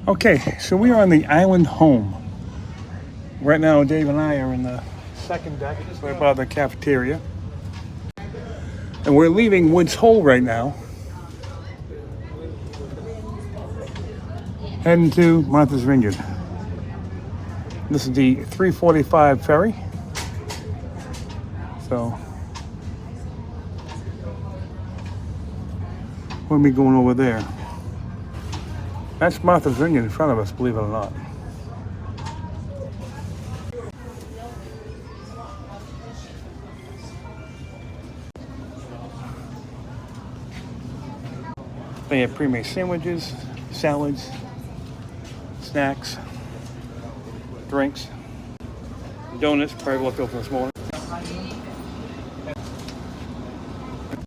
Okay, so we are on the island home. Right now, Dave and I are in the second deck, right by the cafeteria. And we're leaving Woods Hole right now, heading to Martha's Vineyard. This is the 345 ferry. So, we'll be going over there. That's Martha's Vineyard in front of us, believe it or not. They have pre-made sandwiches, salads, snacks, drinks, donuts, probably left over this morning.